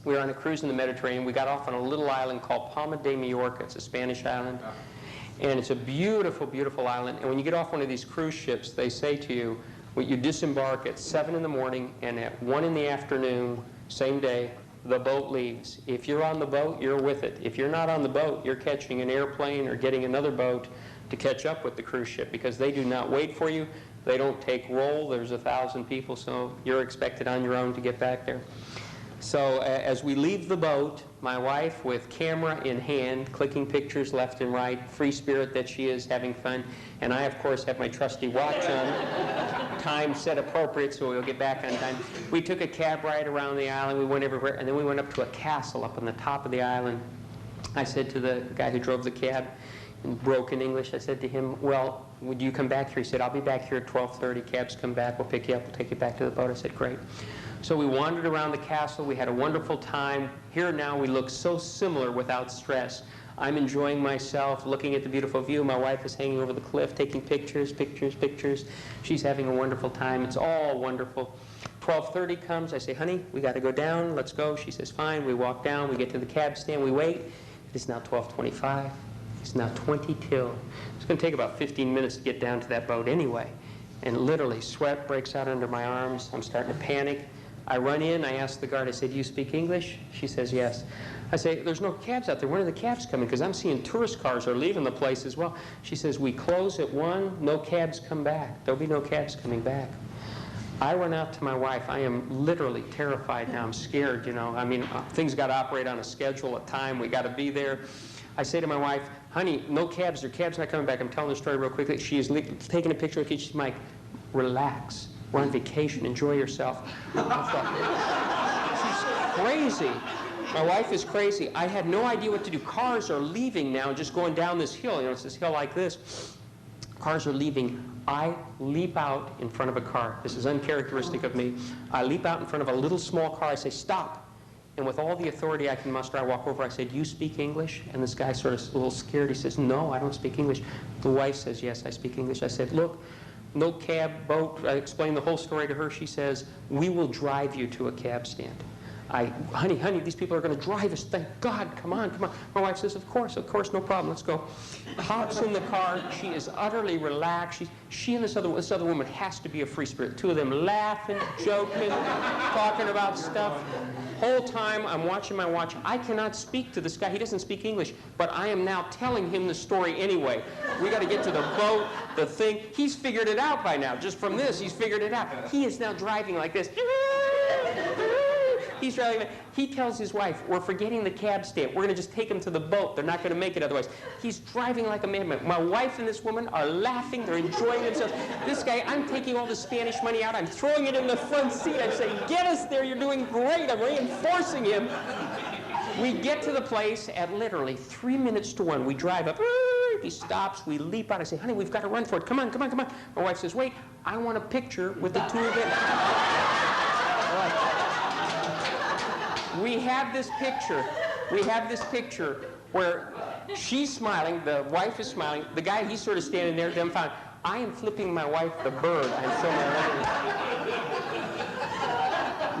We were on a cruise in the Mediterranean. We got off on a little island called Palma de Mallorca. It's a Spanish island. And it's a beautiful, beautiful island. And when you get off one of these cruise ships, they say to you, you disembark at 7 in the morning, and at 1 in the afternoon, same day, the boat leaves. If you're on the boat, you're with it. If you're not on the boat, you're catching an airplane or getting another boat to catch up with the cruise ship, because they do not wait for you. They don't take roll. There's 1,000 people, so you're expected on your own to get back there. So as we leave the boat, my wife with camera in hand, clicking pictures left and right, free spirit that she is, having fun, and I, of course, have my trusty watch on, time set appropriate so we'll get back on time. We took a cab ride around the island, we went everywhere, and then we went up to a castle up on the top of the island. I said to the guy who drove the cab, in broken English, I said to him, well, would you come back here? He said, I'll be back here at 12:30, cabs come back, we'll pick you up, we'll take you back to the boat. I said, great. So we wandered around the castle, we had a wonderful time. Here now we look so similar without stress. I'm enjoying myself, looking at the beautiful view. My wife is hanging over the cliff, taking pictures, pictures, pictures. She's having a wonderful time. It's all wonderful. 12:30 comes, I say, honey, we got to go down, let's go. She says, fine. We walk down, we get to the cab stand, we wait. It is now 12:25. It's now 20 till. It's going to take about 15 minutes to get down to that boat anyway. And literally, sweat breaks out under my arms. I'm starting to panic. I run in, I ask the guard, I say, do you speak English? She says, yes. I say, there's no cabs out there. When are the cabs coming? Because I'm seeing tourist cars are leaving the place as well. She says, we close at 1, no cabs come back. There'll be no cabs coming back. I run out to my wife. I am literally terrified now. I'm scared, you know. I mean, things got to operate on a schedule, a time. We got to be there. I say to my wife, honey, no cabs. Their cab's not coming back. I'm telling the story real quickly. She is taking a picture of it. She's like, relax. We're on vacation. Enjoy yourself. I thought, she's crazy. My wife is crazy. I had no idea what to do. Cars are leaving now, just going down this hill. You know, it's this hill like this. Cars are leaving. I leap out in front of a car. This is uncharacteristic of me. I leap out in front of a little small car. I say, stop. And with all the authority I can muster, I walk over. I say, do you speak English? And this guy sort of a little scared. He says, no, I don't speak English. The wife says, yes, I speak English. I said, look, no cab, boat. I explained the whole story to her. She says, we will drive you to a cab stand. Honey, these people are going to drive us. Thank God. Come on. My wife says, of course, no problem. Let's go. Hops in the car. She is utterly relaxed. She and this other woman has to be a free spirit. Two of them laughing, joking, talking about stuff. Whole time I'm watching my watch. I cannot speak to this guy. He doesn't speak English, but I am now telling him the story anyway. We got to get to the boat, the thing. He's figured it out by now. Just from this, he's figured it out. He is now driving like this. He's driving. He tells his wife, we're forgetting the cab stamp. We're going to just take them to the boat. They're not going to make it otherwise. He's driving like a madman. My wife and this woman are laughing. They're enjoying themselves. This guy, I'm taking all the Spanish money out. I'm throwing it in the front seat. I'm saying, get us there. You're doing great. I'm reinforcing him. We get to the place at literally 3 minutes to 1. We drive up. He stops. We leap out. I say, honey, we've got to run for it. Come on, come on, come on. My wife says, wait, I want a picture with the two of them. We have this picture. We have this picture where she's smiling. The wife is smiling. The guy, he's sort of standing there, dumbfounded. I am flipping my wife the bird. I'm so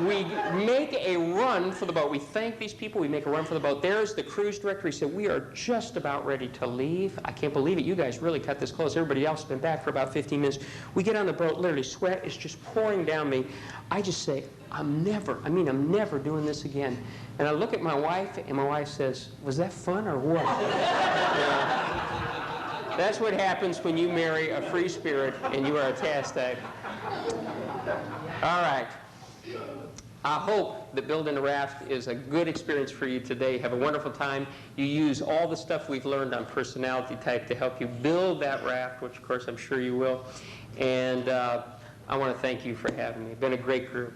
We make a run for the boat. We thank these people. We make a run for the boat. There's the cruise director. He said, we are just about ready to leave. I can't believe it. You guys really cut this close. Everybody else has been back for about 15 minutes. We get on the boat. Literally, sweat is just pouring down me. I just say, I'm never doing this again. And I look at my wife, and my wife says, was that fun or what? That's what happens when you marry a free spirit and you are a castite. All right. I hope that building a raft is a good experience for you today. Have a wonderful time. You use all the stuff we've learned on personality type to help you build that raft, which of course I'm sure you will. And I want to thank you for having me. It's been a great group.